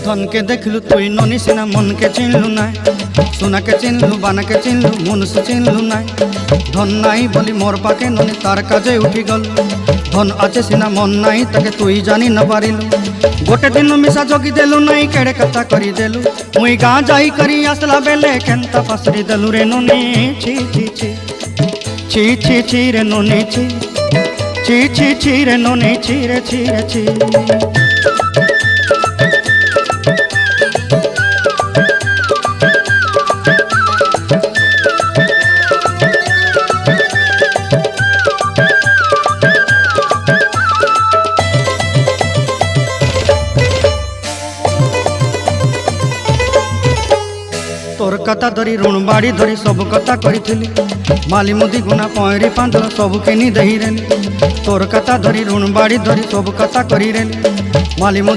धन के देखलु तुई ननी सिना मन के चिन्हलु ना सोना के चिन्हलु बाना के चिन्हलु मनुष्य चिन्हलु ना धन नाई बोली मोर पाके ननी तार काजे उठी गल धन आचे सिना मन नाई ताके तुई जानी न पारिलु गोटे दिन मिसा जगी देलु नाई केड़े कथा करी देलु मुई गाँ जाई करी आसला बेले केंता पासरी देलु रे ननी छी छी छी छी छी छी रे ननी छी छी छी छी रे ननी छी रे छी रे छी। तोर कथा धरी ऋण बाड़ी धरी सब कथा करी माली मुदी गुना पहरी पांदर सब किनी दही रेली तोर कथा धरी ऋण बाड़ी धरी सब कथा करी रेली माली